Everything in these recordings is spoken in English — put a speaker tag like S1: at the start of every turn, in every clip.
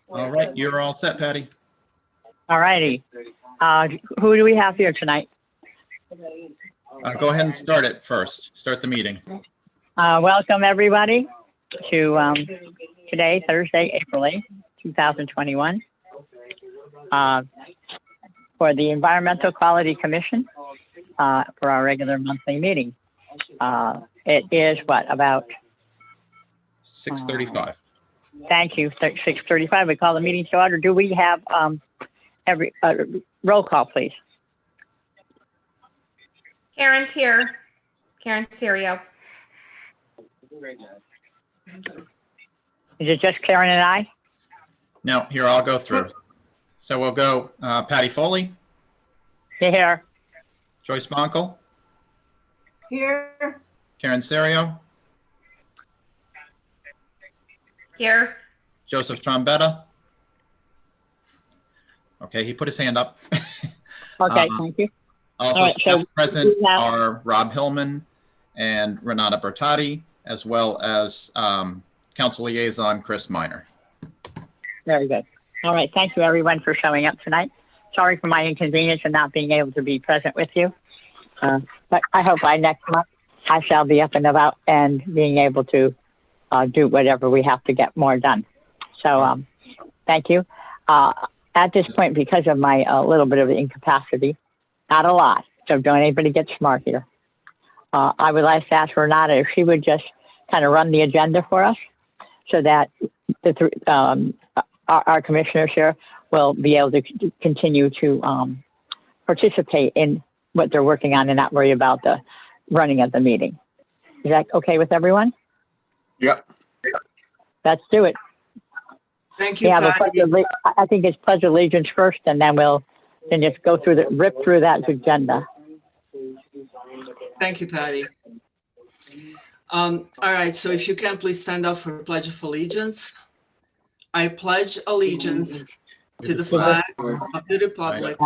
S1: All right, you're all set, Patty.
S2: All righty. Who do we have here tonight?
S1: Go ahead and start it first. Start the meeting.
S2: Welcome, everybody, to today, Thursday, April 8th, 2021, for the Environmental Quality Commission for our regular monthly meeting. It is what, about
S1: 6:35.
S2: Thank you. 6:35. We call the meeting to order. Do we have roll call, please?
S3: Karen's here. Karen Serio.
S2: Is it just Karen and I?
S1: No, here, I'll go through. So we'll go Patty Foley,
S2: Here.
S1: Joyce Monkle,
S4: Here.
S1: Karen Serio,
S3: Here.
S1: Joseph Trombetta. Okay, he put his hand up.
S2: Okay, thank you.
S1: Also,
S2: All right,
S1: staff
S2: so
S1: present
S2: we have-
S1: are Rob Hillman and Renata Bertati, as well as Council Liaison Chris Minor.
S2: Very good. All right. Thank you, everyone, for showing up tonight. Sorry for my inconvenience and not being able to be present with you. But I hope by next month I shall be up and about and being able to do whatever we have to get more done. So thank you. At this point, because of my little bit of incapacity, not a lot, so don't anybody get smart here. I would like to ask Renata if she would just kind of run the agenda for us so that our commissioners here will be able to continue to participate in what they're working on and not worry about the running of the meeting. Is that okay with everyone?
S5: Yep.
S2: Let's do it.
S4: Thank you,
S2: We have
S4: Patty.
S2: I think it's Pledge of Allegiance first, and then we'll just go through rip through that agenda.
S4: Thank you, Patty. All right, so if you can please stand up for Pledge of Allegiance. I pledge allegiance to the flag of the Republic,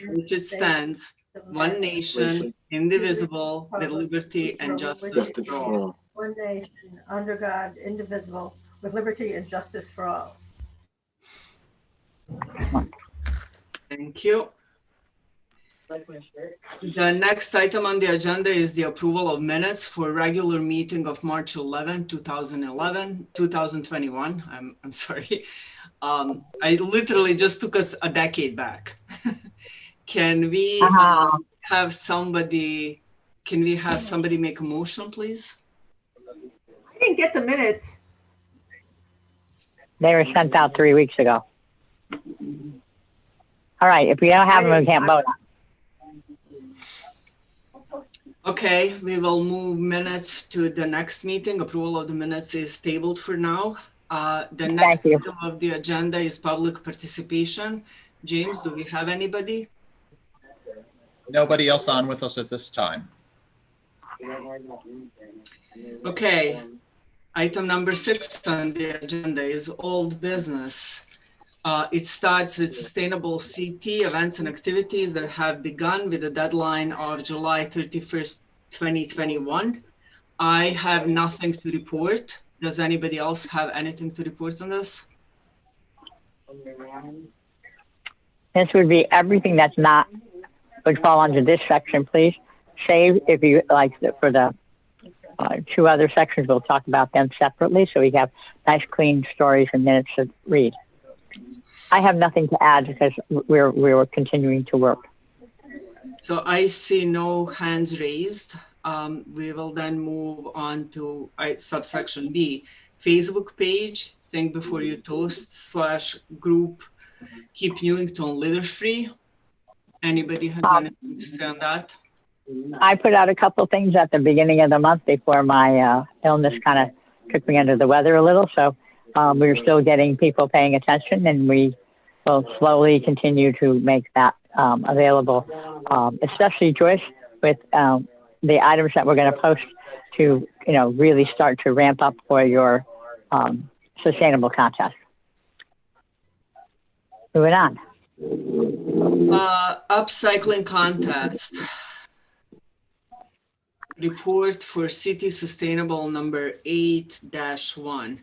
S4: which it stands, one nation, indivisible, with liberty and justice for all.
S6: One nation, under God, indivisible, with liberty and justice for all.
S4: Thank you. The next item on the agenda is the approval of minutes for regular meeting of March 11, 2021. I'm sorry. I literally just took us a decade back. Can we have somebody make a motion, please?
S6: I didn't get the minutes.
S2: They were sent out 3 weeks ago. All right, if we don't have them, we can't vote.
S4: Okay, we will move minutes to the next meeting. Approval of the minutes is tabled for now. The next item of the agenda is public participation. James, do we have anybody?
S1: Nobody else on with us at this time.
S4: Okay, item number 6 on the agenda is old business. It starts with sustainable CT events and activities that have begun with a deadline of July 31st, 2021. I have nothing to report. Does anybody else have anything to report on this?
S2: This would be everything that's not, would fall under this section, please. Save if you like for the 2 other sections, we'll talk about them separately so we have nice clean stories and minutes to read. I have nothing to add because we're continuing to work.
S4: So I see no hands raised. We will then move on to subsection B, Facebook page, think before you toast / group, keep Newington litter free. Anybody has anything to say on that?
S2: I put out a couple things at the beginning of the month before my illness kind of took me under the weather a little. So we're still getting people paying attention, and we will slowly continue to make that available, especially Joyce, with the items that we're going to post to, really start to ramp up for your sustainable contest. Moving on.
S4: Upcycling contest. Report for City Sustainable number 8-1.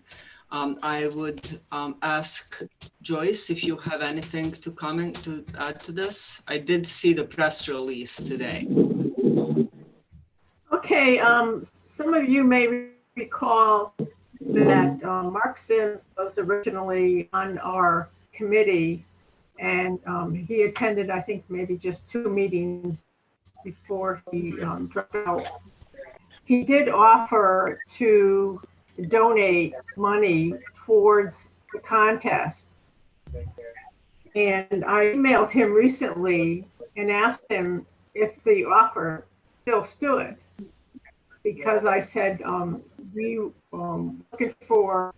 S4: I would ask Joyce if you have anything to comment to add to this. I did see the press release today.
S6: Okay, some of you may recall that Mark Sims was originally on our committee, and he attended, I think, maybe just 2 meetings before he dropped out. He did offer to donate money towards the contest. And I emailed him recently and asked him if the offer still stood. Because I said, we looking for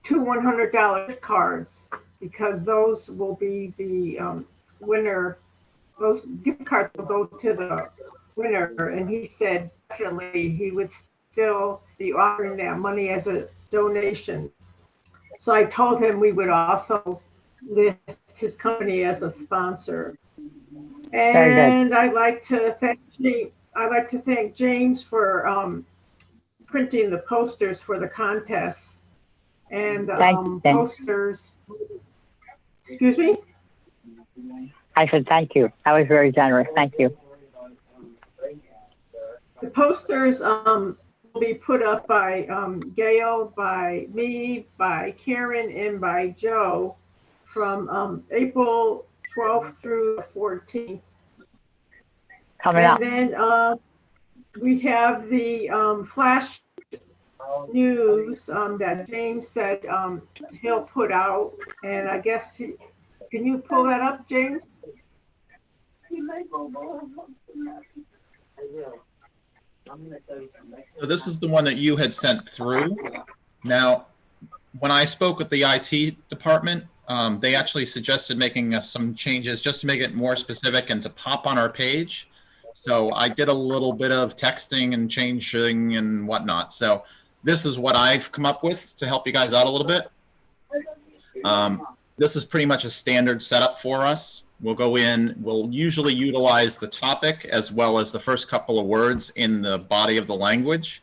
S6: 2 $100 cards, because those will be the winner. Those gift cards will go to the winner. And he said, definitely, he would still be offering that money as a donation. So I told him we would also list his company as a sponsor. And I'd like to thank James for printing the posters for the contest. And posters. Excuse me?
S2: I said thank you. That was very generous. Thank you.
S6: The posters will be put up by Gail, by me, by Karen, and by Joe from April 12th through the 14th.
S2: Coming up.
S6: And then we have the flash news that James said he'll put out. And I guess, can you pull that up, James?
S1: So this is the one that you had sent through. Now, when I spoke with the IT department, they actually suggested making some changes just to make it more specific and to pop on our page. So I did a little bit of texting and changing and whatnot. So this is what I've come up with to help you guys out a little bit. This is pretty much a standard setup for us. We'll go in, we'll usually utilize the topic as well as the first couple of words in the body of the language.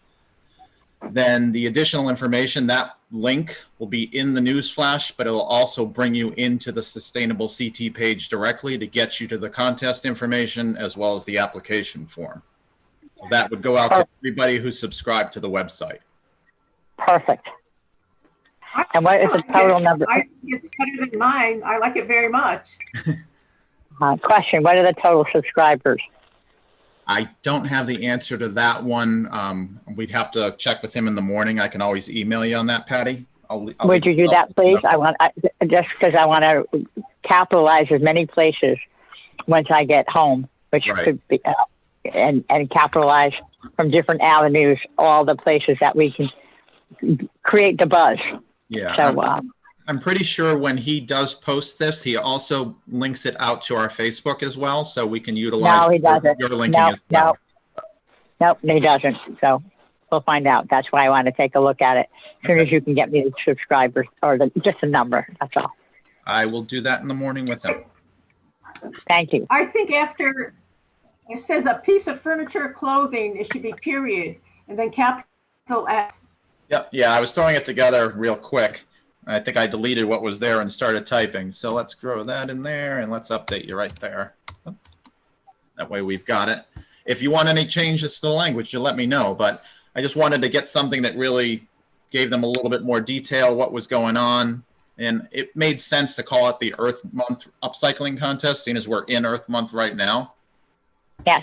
S1: Then the additional information, that link will be in the news flash, but it'll also bring you into the Sustainable CT page directly to get you to the contest information as well as the application form. So that would go out to everybody who's subscribed to the website.
S2: Perfect. And what is the total number?
S6: I think it's better than mine. I like it very much.
S2: Question, what are the total subscribers?
S1: I don't have the answer to that one. We'd have to check with him in the morning. I can always email you on that, Patty.
S2: Would you do that, please? Just because I want to capitalize as many places once I get home, which could be, and capitalize from different avenues, all the places that we can create the buzz.
S1: Yeah.
S2: So,
S1: I'm pretty sure when he does post this, he also links it out to our Facebook as well, so we can utilize.
S2: No, he doesn't.
S1: Your linking as well.
S2: Nope, he doesn't. So we'll find out. That's why I want to take a look at it as soon as you can get me the subscribers or just a number. That's all.
S1: I will do that in the morning with him.
S2: Thank you.
S6: I think after it says a piece of furniture, clothing, it should be period and then capital S.
S1: Yep. Yeah, I was throwing it together real quick. I think I deleted what was there and started typing. So let's throw that in there and let's update you right there. That way we've got it. If you want any changes to the language, you let me know. But I just wanted to get something that really gave them a little bit more detail, what was going on. And it made sense to call it the Earth Month Upcycling Contest, seeing as we're in Earth Month right now.
S2: Yes.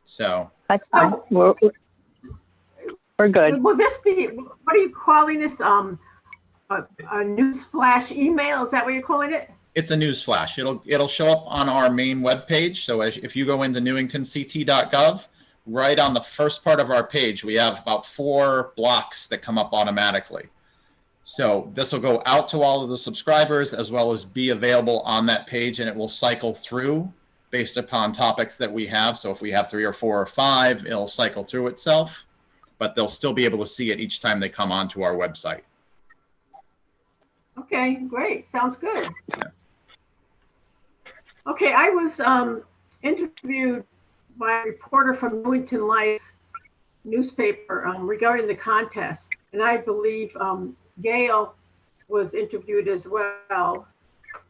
S1: So.
S2: That's fine. We're good.
S6: Will this be, what are you calling this? A news flash email? Is that what you're calling it?
S1: It's a news flash. It'll show up on our main webpage. So if you go into newingtonct.gov, right on the first part of our page, we have about 4 blocks that come up automatically. So this will go out to all of the subscribers as well as be available on that page, and it will cycle through based upon topics that we have. So if we have 3 or 4 or 5, it'll cycle through itself, but they'll still be able to see it each time they come onto our website.
S6: Okay, great. Sounds good.
S1: Yeah.
S6: Okay, I was interviewed by a reporter from Newington Life newspaper regarding the contest. and I believe Gail was interviewed as well.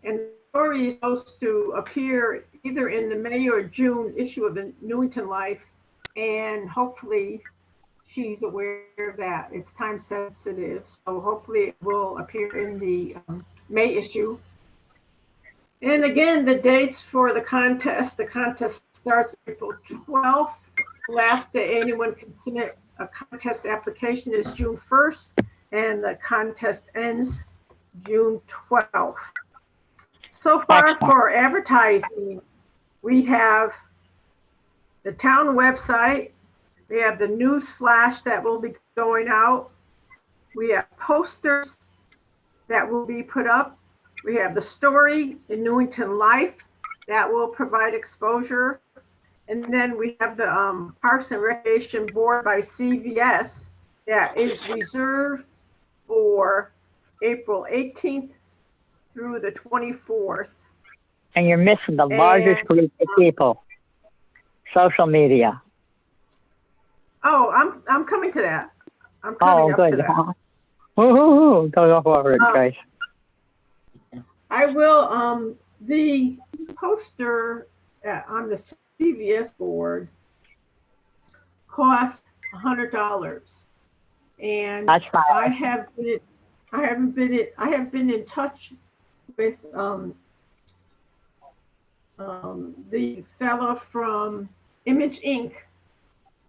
S6: And Lori is supposed to appear either in the May or June issue of the Newington Life, and hopefully she's aware of that. It's time sensitive, so hopefully it will appear in the May issue. And again, the dates for the contest. The contest starts April 12th. Last day anyone can submit a contest application is June 1st, and the contest ends June 12th. So far for advertising, we have the town website, we have the news flash that will be going out, we have posters that will be put up, we have the story in Newington Life that will provide exposure, and then we have the Parks and Recreation Board by CVS that is reserved for April 18th through the 24th.
S2: And you're missing the largest group of people. Social media.
S6: Oh, I'm coming to that. I'm coming up to
S2: good.
S6: that.
S2: Woohoo! Go forward, Joyce.
S6: I will, the poster on the CVS board costs $100. And
S2: That's fine.
S6: I have been in touch with the fellow from Image Inc.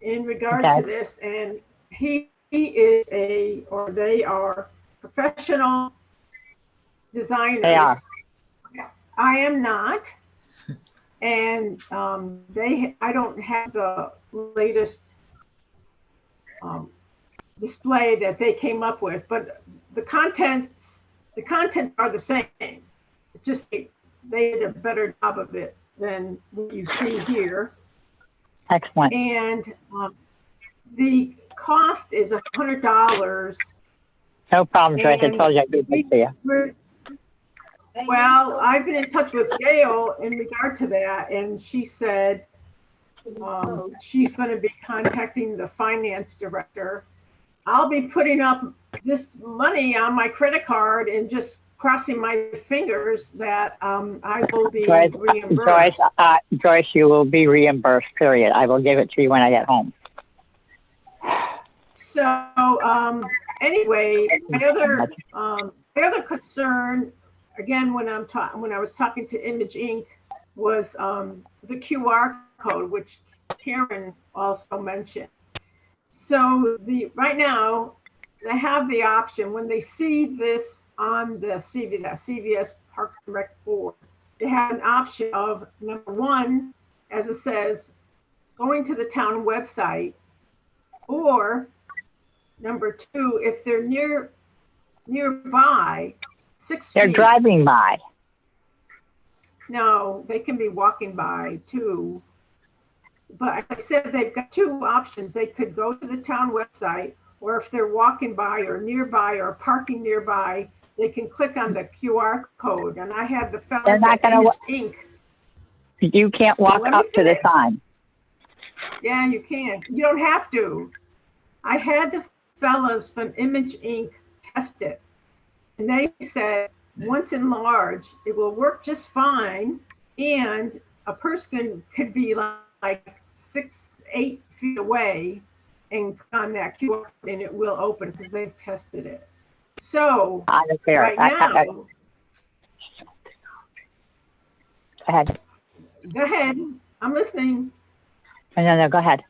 S6: in regard to this, and he is they are professional designers.
S2: They are.
S6: I am not, and I don't have the latest display that they came up with, but the contents are the same. It's just they did a better job of it than what you see here.
S2: Excellent.
S6: And the cost is $100.
S2: No problem, Joyce. I told you I'd be good to you.
S6: Well, I've been in touch with Gail in regard to that, and she said she's going to be contacting the finance director. I'll be putting up this money on my credit card and just crossing my fingers that I will be reimbursed.
S2: Joyce, you will be reimbursed, period. I will give it to you when I get home.
S6: So anyway, my other concern, again, when I was talking to Image Inc., was the QR code, which Karen also mentioned. So right now, they have the option when they see this on the CVS Park and Rec Board, they have an option of, number one, as it says, going to the town website, or number two, if they're nearby, 6 feet.
S2: They're driving by.
S6: No, they can be walking by too. But like I said, they've got two options. They could go to the town website, or if they're walking by or nearby or parking nearby, they can click on the QR code. And I have the fellows at Image Inc.
S2: You can't walk up to the sign.
S6: Yeah, you can. You don't have to. I had the fellows from Image Inc. test it. And they said, once enlarged, it will work just fine. And a person could be like 6-8 feet away and on that QR code, and it will open because they've tested it. So right now,
S2: go ahead.
S6: Go ahead. I'm listening.
S2: No, go ahead.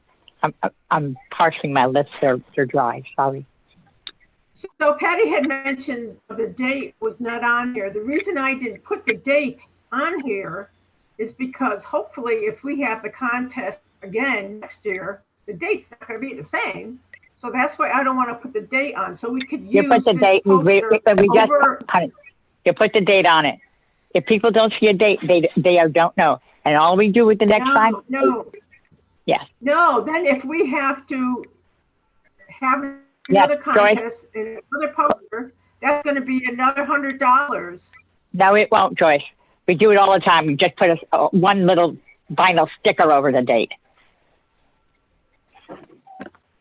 S2: I'm parsing my lips. They're dry. Sorry.
S6: So Patty had mentioned the date was not on here. The reason I didn't put the date on here is because hopefully if we have the contest again next year, the date's not going to be the same. So that's why I don't want to put the date on. So we could use
S2: You put the date.
S6: honey,
S2: you put the date on it. If people don't see a date, they don't know. And all we do with the next time.
S6: No.
S2: Yes.
S6: No. Then if we have to have another contest and another poster, that's going to be another $100.
S2: No, it won't, Joyce. We do it all the time. We just put one little vinyl sticker over the date.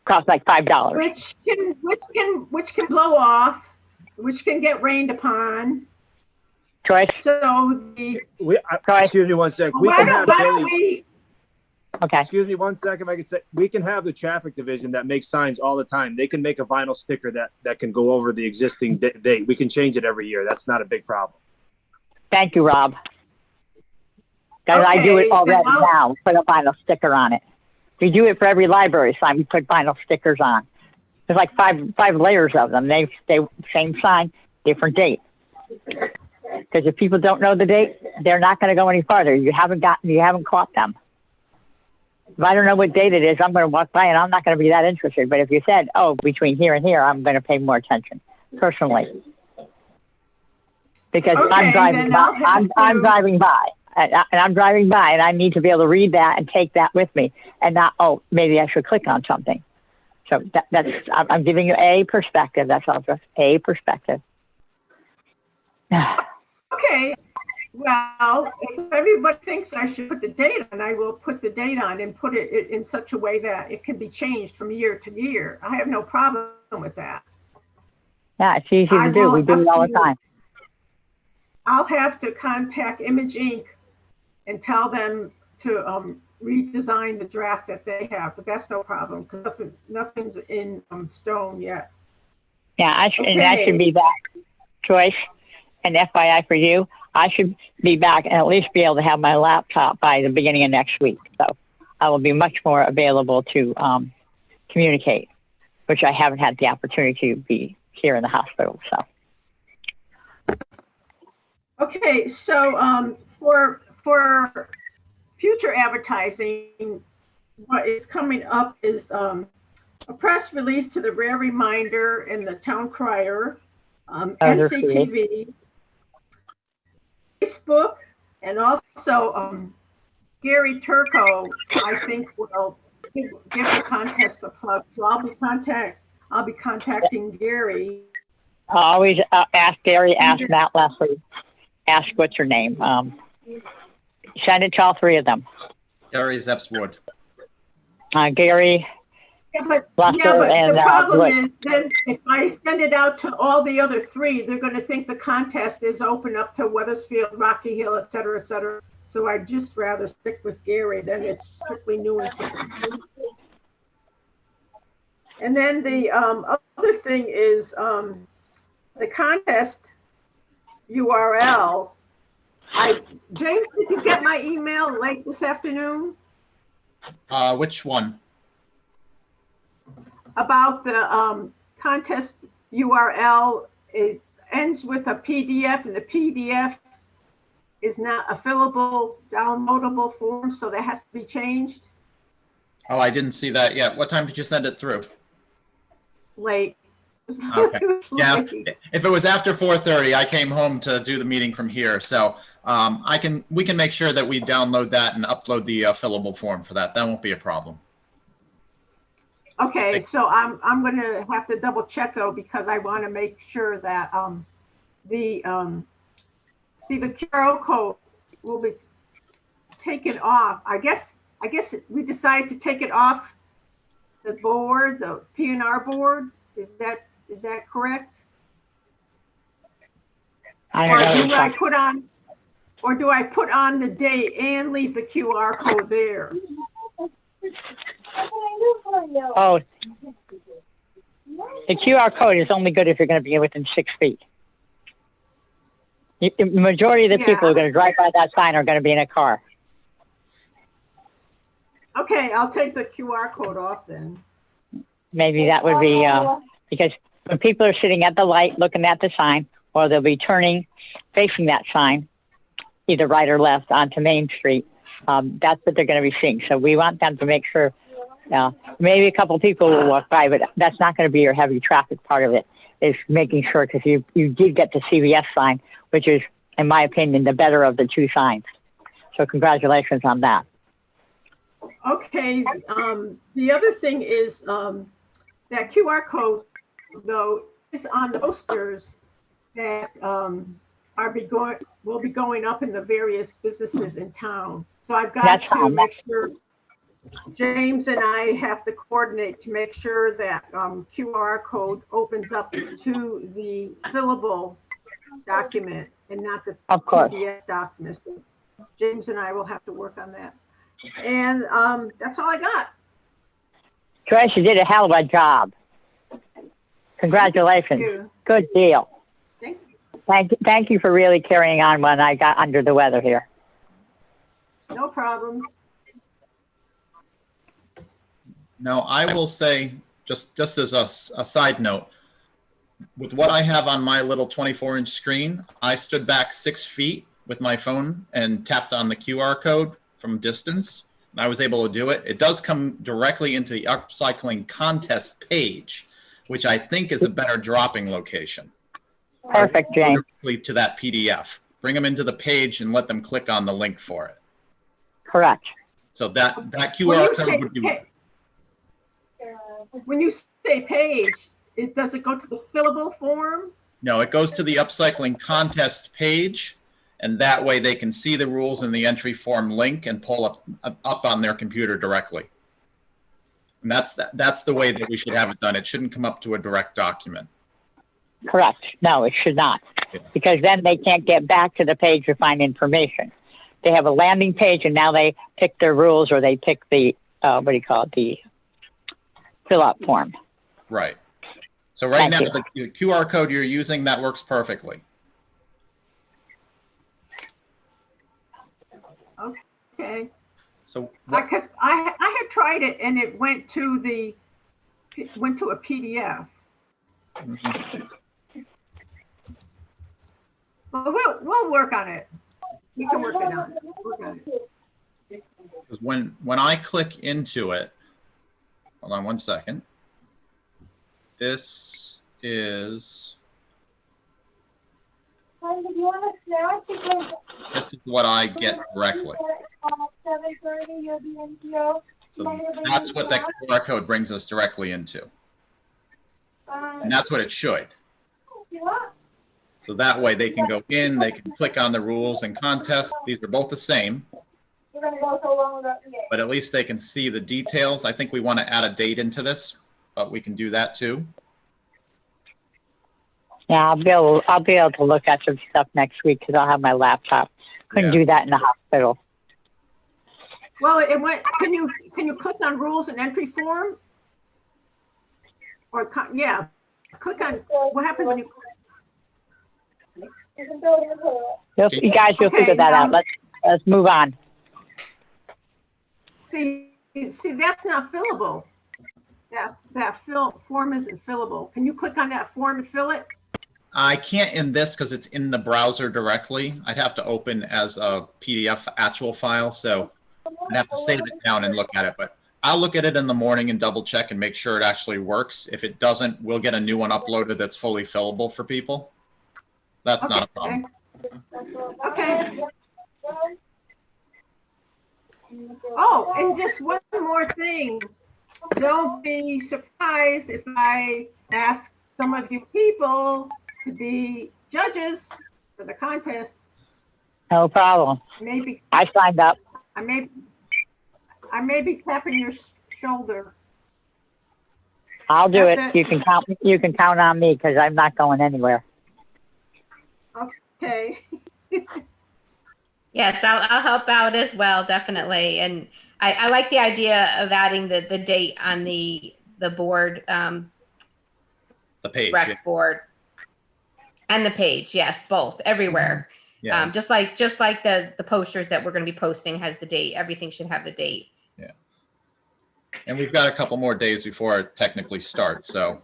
S2: costs like $5.
S6: Which can blow off, which can get rained upon.
S2: Joyce?
S6: So
S5: Excuse me one sec. We
S6: why
S5: can
S6: don't,
S5: have
S6: why don't
S5: Billy,
S6: we,
S2: Okay.
S5: excuse me one second, if I could say, we can have the traffic division that makes signs all the time. They can make a vinyl sticker that can go over the existing date. We can change it every year. That's not a big problem.
S2: Thank you, Rob. Because I do it
S6: Okay,
S2: already
S6: then
S2: now, put a vinyl sticker on it. We do it for every library sign, we put vinyl stickers on. There's like five layers of them. They same sign, different date. Because if people don't know the date, they're not going to go any farther. You haven't caught them. If I don't know what date it is, I'm going to walk by and I'm not going to be that interested. But if you said, oh, between here and here, I'm going to pay more attention, personally. Because
S6: Okay,
S2: I'm driving
S6: then
S2: by.
S6: I'll have
S2: I'm
S6: to-
S2: driving by. And I'm driving by, and I need to be able to read that and take that with me, and not, oh, maybe I should click on something. So I'm giving you a perspective. That's all, just a perspective.
S6: okay, well, if everybody thinks I should put the date on, I will put the date on and put it in such a way that it can be changed from year to year. I have no problem with that.
S2: Yeah, it's easy
S6: I
S2: to do.
S6: will
S2: We do
S6: have
S2: it all the
S6: to-
S2: time.
S6: I'll have to contact Image Inc. and tell them to redesign the draft that they have, but that's no problem because nothing's in stone yet.
S2: Yeah, and I should be back, Joyce, and FYI for you, I should be back and at least be able to have my laptop by the beginning of next week. So I will be much more available to communicate, which I haven't had the opportunity to be here in the hospital. So.
S6: Okay, so for future advertising, what is coming up is a press release to the Rare Reminder and the Town Crier, NCTV, Facebook, and also Gary Turco, I think, will give the contest a plug. So I'll be contacting Gary.
S2: I always ask Gary, ask Matt Leslie, ask what's her name. Send it to all three of them.
S1: Gary Zepswood.
S2: Gary.
S6: Yeah, but
S2: and,
S6: the problem
S2: Wood.
S6: is then if I send it out to all the other three, they're going to think the contest is open up to Weathersfield, Rocky Hill, et cetera, et cetera. So I'd just rather stick with Gary than it's strictly Newington. And then the other thing is the contest URL. James, did you get my email late this afternoon
S1: Which one?
S6: about the contest URL? It ends with a PDF, and the PDF is not a fillable, downloadable form, so that has to be changed.
S1: Oh, I didn't see that yet. What time did you send it through?
S6: Late.
S1: Okay. Yeah,
S6: Late.
S1: if it was after 4:30, I came home to do the meeting from here. So we can make sure that we download that and upload the fillable form for that. That won't be a problem.
S6: Okay, so I'm going to have to double check though, because I want to make sure that the QR code will be taken off. I guess we decided to take it off the board, the P&R board. Is that correct?
S2: I
S6: Or
S2: don't
S6: do
S2: know.
S6: I put on the date and leave the QR code there?
S2: Oh, the QR code is only good if you're going to be within 6 feet. The majority of the people who are going to drive by that sign are going to be in a car.
S6: Okay, I'll take the QR code off then.
S2: Maybe that would be, because when people are sitting at the light looking at the sign, or they'll be turning, facing that sign, either right or left onto Main Street, that's what they're going to be seeing. So we want them to make sure, maybe a couple people will walk by, but that's not going to be your heavy traffic part of it, is making sure, because you did get the CVS sign, which is, in my opinion, the better of the two signs. So congratulations on that.
S6: Okay, the other thing is that QR code, though, is on the posters that will be going up in the various businesses in town. So I've got
S2: That's
S6: to
S2: fine.
S6: make sure James and I have to coordinate to make sure that QR code opens up to the fillable document and not the
S2: Of course.
S6: PDF document. So James and I will have to work on that. And that's all I got.
S2: Joyce, you did a hell of a job. Congratulations.
S6: Thank you.
S2: Good deal.
S6: Thank you.
S2: Thank you for really carrying on when I got under the weather here.
S6: No problem.
S1: Now, I will say, just as a side note, with what I have on my little 24-inch screen, I stood back 6 feet with my phone and tapped on the QR code from distance. And I was able to do it. It does come directly into the upcycling contest page, which I think is a better dropping location.
S2: Perfect, James.
S1: Directly to that PDF. Bring them into the page and let them click on the link for it.
S2: Correct.
S1: So that QR code would be.
S6: When you say page, does it go to the fillable form?
S1: No, it goes to the upcycling contest page, and that way they can see the rules in the entry form link and pull up on their computer directly. And that's the way that we should have it done. It shouldn't come up to a direct document.
S2: Correct. No, it should not.
S1: Yeah.
S2: Because then they can't get back to the page to find information. They have a landing page and now they pick their rules or they pick the, the fill out form.
S1: Right. So right
S2: Thank
S1: now, the QR code you're using, that works perfectly.
S6: Okay.
S1: So
S6: Because I had tried it and it went to a PDF. But we'll work on it. We can work it out. Work on it.
S1: when I click into it, hold on one second. This is what I get directly. So that's what that QR code brings us directly into. And that's what it should. So that way they can go in, they can click on the rules and contests. These are both the same. But at least they can see the details. I think we want to add a date into this, but we can do that too.
S2: Yeah, I'll be able to look at some stuff next week because I'll have my laptop. Couldn't
S1: Yeah.
S2: do that in the hospital.
S6: Well, it went. Can you click on rules and entry form? Or yeah, click on. What happens when you?
S2: You guys, you'll
S6: Okay,
S2: figure that out. Let's move on.
S6: See, that's not fillable. That form isn't fillable. Can you click on that form and fill it?
S1: I can't in this because it's in the browser directly. I'd have to open as a PDF actual file. So I'd have to save it down and look at it. But I'll look at it in the morning and double check and make sure it actually works. If it doesn't, we'll get a new one uploaded that's fully fillable for people. That's not a problem.
S6: Okay. Oh, and just one more thing. Don't be surprised if I ask some of you people to be judges for the contest.
S2: No problem.
S6: Maybe
S2: I signed up.
S6: I may be tapping your shoulder.
S2: I'll do it.
S6: That's it.
S2: You can count on me because I'm not going anywhere.
S6: Okay.
S3: Yes, I'll help out as well, definitely. And I like the idea of adding the date on the board,
S1: The page.
S3: rec
S1: Yeah.
S3: board, and the page. Yes, both, everywhere.
S1: Yeah.
S3: Just like the posters that we're going to be posting has the date. Everything should have the date.
S1: And we've got a couple more days before it technically starts. So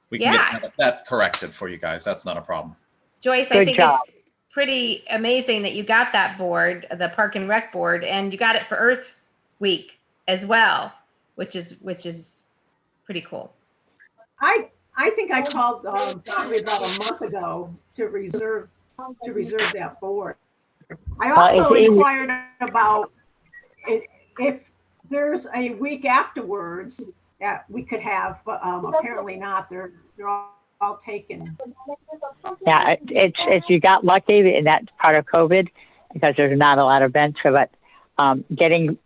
S1: we can get that corrected for you guys. That's not a problem.
S3: Joyce, I
S2: Good
S3: think
S2: job.
S3: it's pretty amazing that you got that board, the Park and Rec board, and you got it for Earth Week as well, which is pretty cool.
S6: I think I called probably about a month ago to reserve that board. I also inquired about if there's a week afterwards that we could have, but apparently not. They're all taken.
S2: Yeah, it's you got lucky, and that's part of COVID because there's not a lot of events. But getting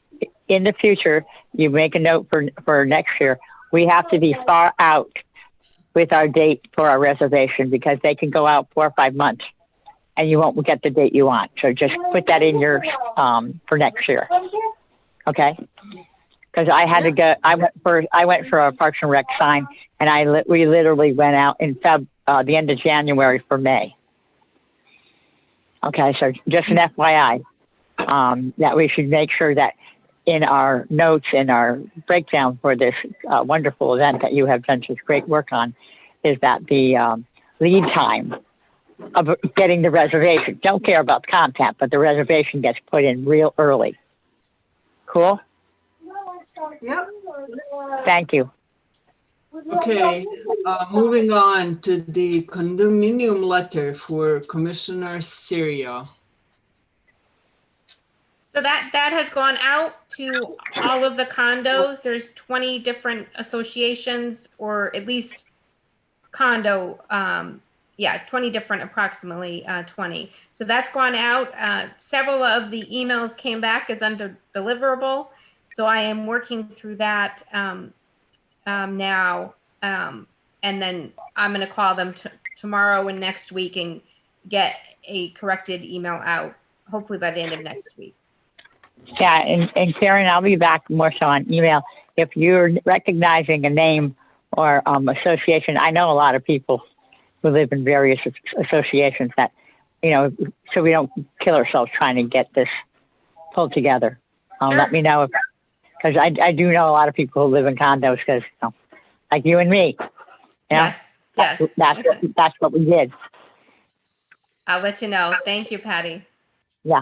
S2: in the future, you make a note for next year, we have to be far out with our date for our reservation because they can go out 4 or 5 months and you won't get the date you want. So just put that in your, for next year. Okay? Because I had to go, I went for a Parks and Rec sign and we literally went out in the end of January for May. Okay, so just an FYI, that we should make sure that in our notes, in our breakdown for this wonderful event that you have done such great work on, is that the lead time of getting the reservation, don't care about the content, but the reservation gets put in real early. Cool?
S6: Yep.
S2: Thank you.
S4: Okay, moving on to the condominium letter for Commissioner Syria.
S3: So that has gone out to all of the condos. There's 20 different associations, or at least condo, 20 different, approximately 20. So that's gone out. Several of the emails came back as undeliverable. So I am working through that now. And then I'm going to call them tomorrow and next week and get a corrected email out, hopefully by the end of next week.
S2: Yeah, and Karen, I'll be back more so on email. If you're recognizing a name or association, I know a lot of people who live in various associations that, so we don't kill ourselves trying to get this pulled together.
S3: Sure.
S2: Let me know, because I do know a lot of people who live in condos, because like you and me,
S3: Yes.
S2: that's what we did.
S3: I'll let you know. Thank you, Patty.
S2: Yeah.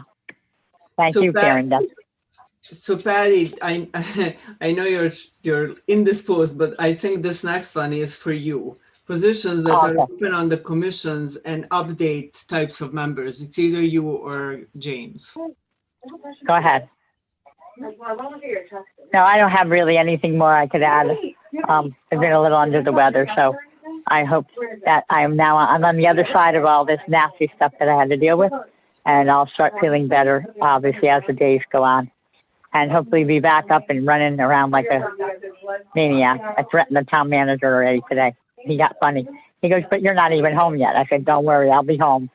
S2: Thank you, Karen.
S4: So Patty, I know you're indisposed, but I think this next one is for you. Positions that are open on the commissions and update types of members. It's either you or James.
S2: Go ahead. No, I don't have really anything more I could add. I've been a little under the weather, so I hope that I'm on the other side of all this nasty stuff that I had to deal with, and I'll start feeling better, obviously, as the days go on, and hopefully be back up and running around like a maniac. I threatened the town manager already today. He got funny. He goes, "But you're not even home yet." I said, "Don't worry, I'll be home."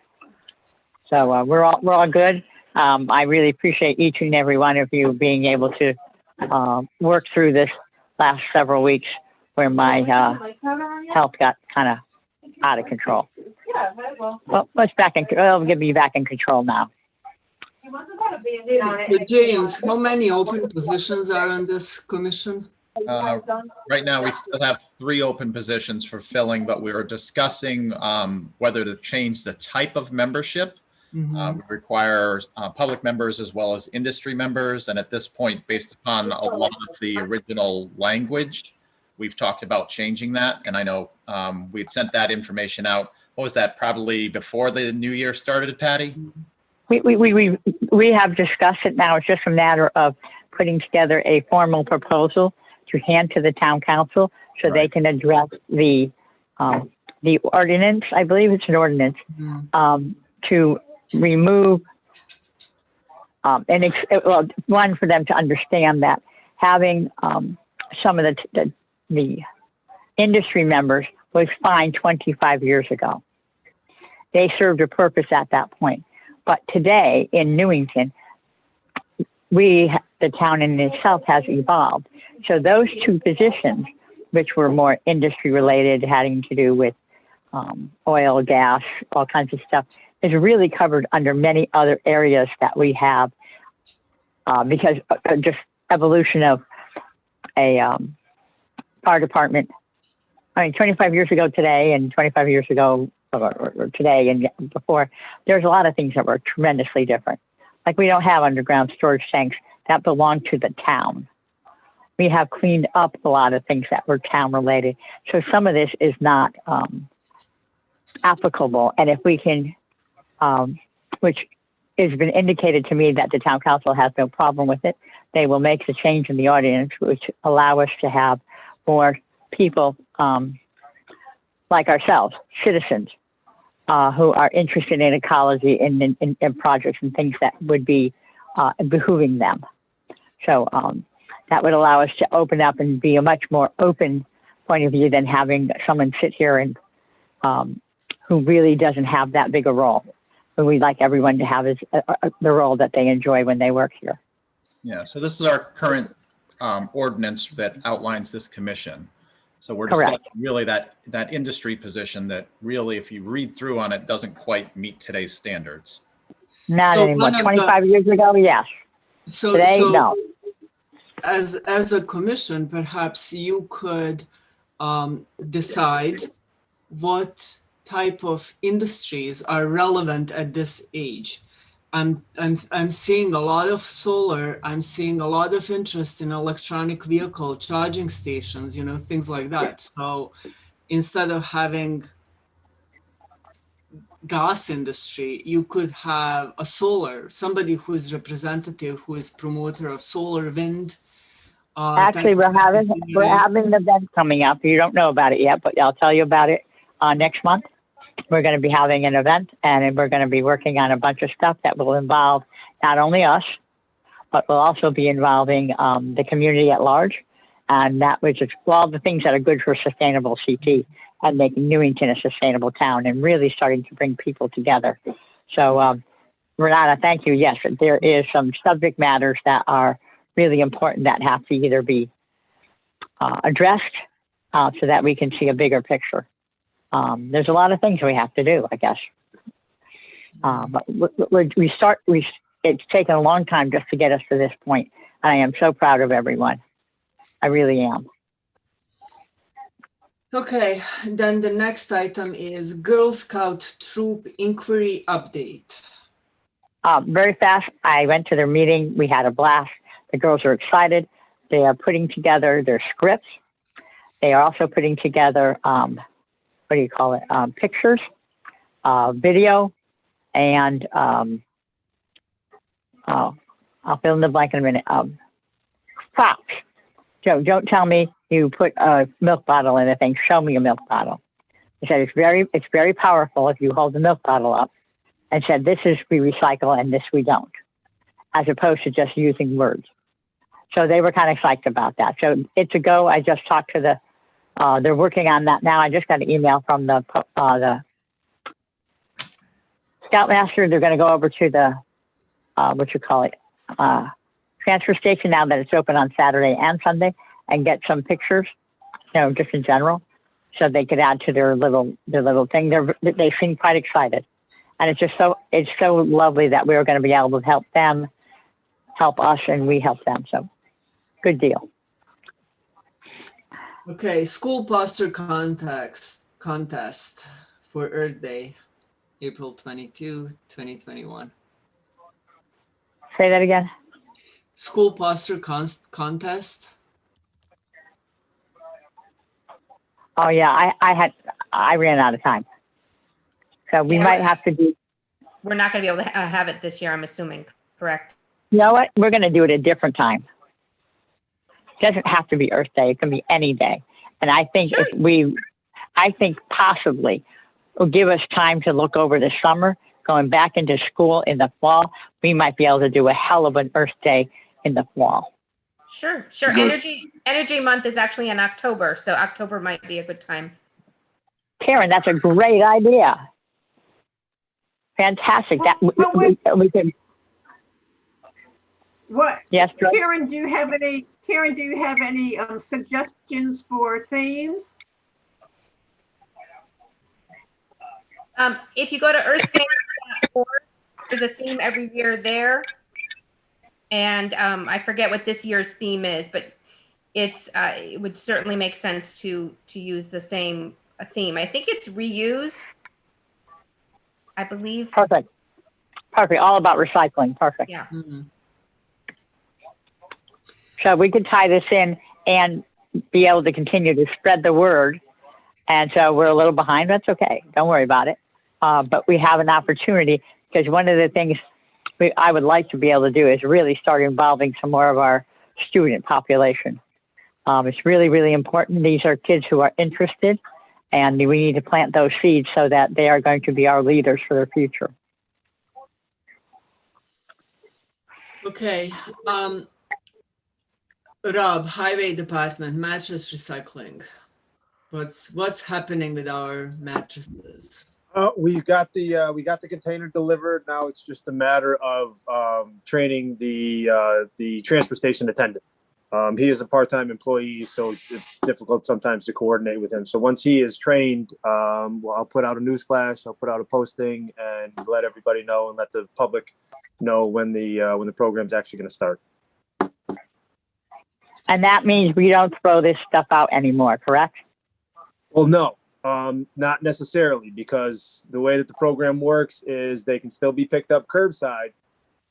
S2: So we're all good. I really appreciate each and every one of you being able to work through this last several weeks where my health got kind of out of control. Well, it'll get me back in control now.
S4: So James, how many open positions are on this commission?
S1: Right now, we still have 3 open positions for filling, but we were discussing whether to change the type of membership. We require public members as well as industry members. And at this point, based upon a lot of the original language, we've talked about changing that. And I know we'd sent that information out. What was that, probably before the new year started, Patty?
S2: We have discussed it now. It's just a matter of putting together a formal proposal to hand to the town council so they can address the ordinance. I believe it's an ordinance to remove one, for them to understand that having some of the industry members was fine 25 years ago. They served a purpose at that point. But today in Newington, the town in itself has evolved. So those 2 positions, which were more industry related, having to do with oil, gas, all kinds of stuff, is really covered under many other areas that we have because just evolution of a fire department. I mean, 25 years ago today and 25 years ago or today and before, there's a lot of things that were tremendously different. Like we don't have underground storage tanks that belong to the town. We have cleaned up a lot of things that were town related. So some of this is not applicable. And if we can, which has been indicated to me that the town council has no problem with it, they will make the change in the ordinance, which allow us to have more people like ourselves, citizens, who are interested in ecology and in projects and things that would be behooving them. So that would allow us to open up and be a much more open point of view than having someone sit here and who really doesn't have that big a role. But we'd like everyone to have the role that they enjoy when they work here.
S1: Yeah, so this is our current ordinance that outlines this commission. So we're
S2: Correct.
S1: discussing really that industry position that really, if you read through on it, doesn't quite meet today's standards.
S2: Not
S4: So
S2: anymore.
S4: one of
S2: 25 years ago, yes.
S4: So,
S2: Today,
S4: so
S2: no.
S4: as a commission, perhaps you could decide what type of industries are relevant at this age. I'm seeing a lot of solar. I'm seeing a lot of interest in electronic vehicle charging stations, things like that. So instead of having gas industry, you could have a somebody who is representative, who is promoter of solar, wind.
S2: Actually, we're having an event coming up. You don't know about it yet, but I'll tell you about it next month. We're going to be having an event, and we're going to be working on a bunch of stuff that will involve not only us, but will also be involving the community at large, and that which is all the things that are good for sustainable CT and making Newington a sustainable town and really starting to bring people together. So, Renata, thank you. Yes, there is some subject matters that are really important that have to either be addressed so that we can see a bigger picture. There's a lot of things we have to do, I guess. But it's taken a long time just to get us to this point. And I am so proud of everyone. I really am.
S4: Okay, then the next item is Girl Scout Troop Inquiry Update.
S2: Very fast, I went to their meeting. We had a blast. The girls are excited. They are putting together their scripts. They are also putting together pictures, video, and I'll fill in the blank in a minute. Props. Joe, don't tell me you put a milk bottle in a thing. Show me a milk bottle. He said it's very powerful if you hold the milk bottle up and said this is we recycle and this we don't, as opposed to just using words. So they were kind of psyched about that. So it's a go. I just talked to they're working on that now. I just got an email from the Scoutmaster. They're going to go over to the, transfer station now that it's open on Saturday and Sunday and get some pictures, just in general, so they could add to their little thing. They seem quite excited. And it's so lovely that we're going to be able to help them, help us, and we help them. So good deal.
S4: Okay, school poster contest for Earth Day, April 22, 2021.
S2: Say that again.
S4: School poster contest.
S2: Oh yeah, I ran out of time. So we might have to do.
S3: We're not going to be able to have it this year, I'm assuming, correct?
S2: You know what? We're going to do it a different time. It doesn't have to be Earth Day. It can be any day. And I think
S3: Sure.
S2: I think possibly will give us time to look over the summer, going back into school in the fall. We might be able to do a hell of an Earth Day in the fall.
S3: Sure. Energy Month is actually in October, so October might be a good time.
S2: Karen, that's a great idea. Fantastic. That we could.
S6: What?
S2: Yes, Joy?
S6: Karen, do you have any suggestions for themes?
S3: If you go to earthday.org, there's a theme every year there. And I forget what this year's theme is, but it would certainly make sense to use the same theme. I think it's reuse, I believe.
S2: Perfect. All about recycling. Perfect.
S3: Yeah.
S4: Mm-hmm.
S2: So we could tie this in and be able to continue to spread the word. And so we're a little behind. That's okay. Don't worry about it. But we have an opportunity, because one of the things I would like to be able to do is really start involving some more of our student population. It's really, really important. These are kids who are interested, and we need to plant those seeds so that they are going to be our leaders for their future.
S4: Okay. Rob, Highway Department, mattress recycling. What's happening with our mattresses?
S5: We got the container delivered. Now it's just a matter of training the transfer station attendant. He is a part-time employee, so it's difficult sometimes to coordinate with him. So once he is trained, I'll put out a news flash, I'll put out a posting, and let everybody know and let the public know when the program's actually going to start.
S2: And that means we don't throw this stuff out anymore, correct?
S5: Well, no, not necessarily, because the way that the program works is they can still be picked up curbside.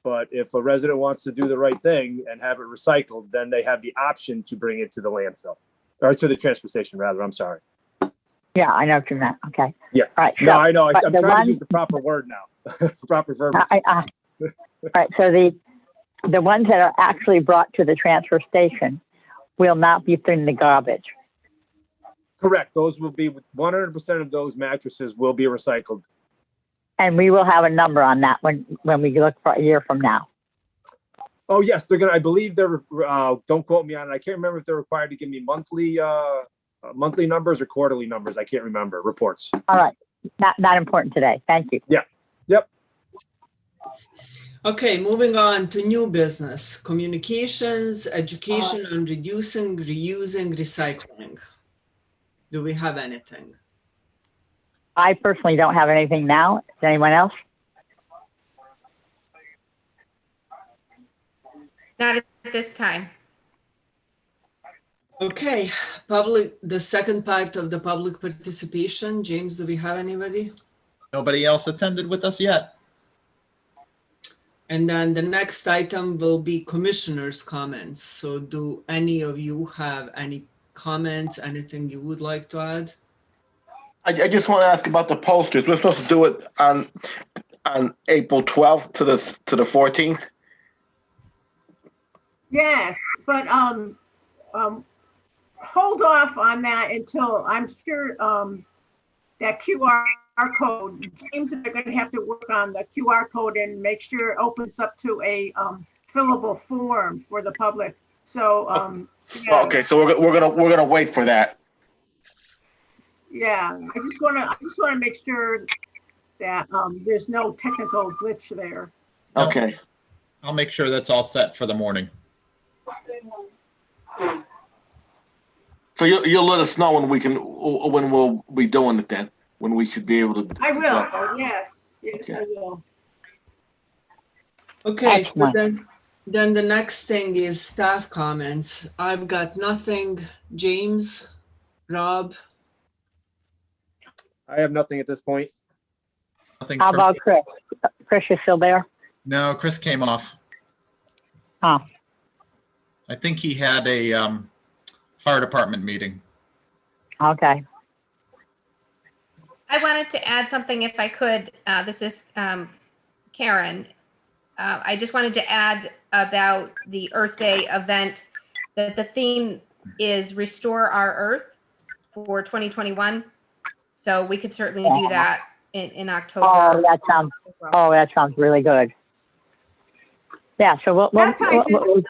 S5: But if a resident wants to do the right thing and have it recycled, then they have the option to bring it to the landfill, or to the transfer station, rather. I'm sorry.
S2: Yeah, I know what you meant. Okay.
S5: Yeah.
S2: All right.
S5: No, I know.
S2: but
S5: I'm
S2: the
S5: trying
S2: one-
S5: to use the proper word now. Proper verbiage.
S2: All right. So the ones that are actually brought to the transfer station will not be in the garbage.
S5: Correct. Those will be 100% of those mattresses will be recycled.
S2: And we will have a number on that when we look for a year from now.
S5: Oh yes, they're gonna. I believe they're. Don't quote me on it. I can't remember if they're required to give me monthly numbers or quarterly numbers. I can't remember. Reports.
S2: All right. Not important today. Thank you.
S5: Yeah. Yep.
S4: Okay, moving on to new business, communications, education on reducing, reusing, recycling. Do we have anything?
S2: I personally don't have anything now. Does anyone else?
S3: Not at this time.
S4: Okay, the second part of the public participation. James, do we have anybody?
S1: Nobody else attended with us yet.
S4: And then the next item will be commissioners' comments. So do any of you have any comments, anything you would like to add?
S7: I just want to ask about the posters. We're supposed to do it on April 12th to the 14th.
S6: Yes, but hold off on that until I'm sure that QR code, James and I are going to have to work on the QR code and make sure it opens up to a fillable form for the public. So yeah.
S7: Okay, so we're gonna wait for that.
S6: Yeah, I just want to make sure that there's no technical glitch there.
S7: Okay.
S1: I'll make sure that's all set for the morning.
S7: So you'll let us know when when we'll be doing it then, when we should be able to.
S6: I will. Yes,
S7: Okay.
S6: I will.
S4: Okay, so
S2: Excellent.
S4: then the next thing is staff comments. I've got nothing. James, Rob,
S5: I have nothing at this point.
S1: Nothing
S2: How
S1: from-
S2: about Chris? Chris is still there?
S1: No, Chris came off.
S2: Oh,
S1: I think he had a fire department meeting.
S2: okay.
S3: I wanted to add something if I could. This is Karen. I just wanted to add about the Earth Day event that the theme is Restore Our Earth for 2021. So we could certainly do that in October.
S2: Oh, that sounds really good. Yeah, so
S6: That ties in.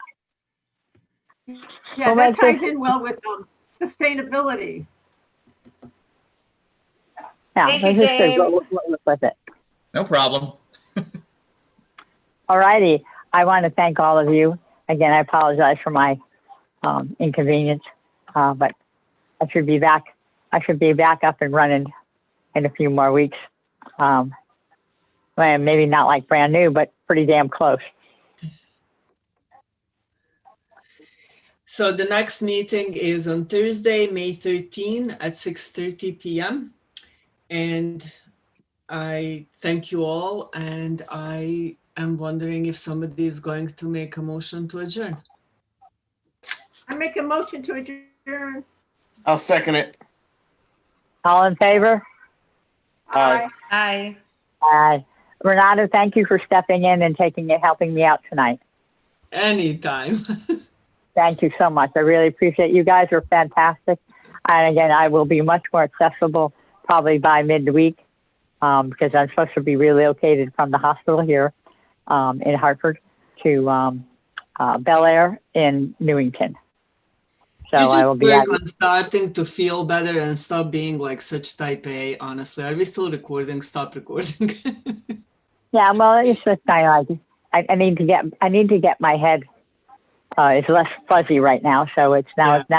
S6: Yeah,
S2: Well,
S6: that
S2: that's
S6: ties
S2: just-
S6: in well with sustainability.
S2: yeah,
S3: Thank you,
S2: let's just see.
S3: James.
S2: We'll look with it.
S1: No problem.
S2: All righty. I want to thank all of you. Again, I apologize for my inconvenience, but I should be back. I should be back up and running in a few more weeks. Well, maybe not like brand new, but pretty damn close.
S4: so the next meeting is on Thursday, May 13 at 6:30 p.m. And I thank you all. And I am wondering if somebody is going to make a motion to adjourn.
S6: I make a motion to adjourn.
S7: I'll second it.
S2: All in favor?
S7: Aye.
S3: Aye.
S2: Aye. Renata, thank you for stepping in and helping me out tonight.
S4: Anytime.
S2: Thank you so much. I really appreciate it. You guys are fantastic. And again, I will be much more accessible probably by midweek because I'm supposed to be relocated from the hospital here in Hartford to Bel Air in Newington. So
S4: You
S2: I
S4: just
S2: will be
S4: work
S2: adding.
S4: on starting to feel better and stop being like such type A, honestly. Are we still recording? Stop recording.
S2: Yeah, well, it's just kind of like I need to get my head. It's less fuzzy right now, so it's now
S4: Yeah.
S2: it's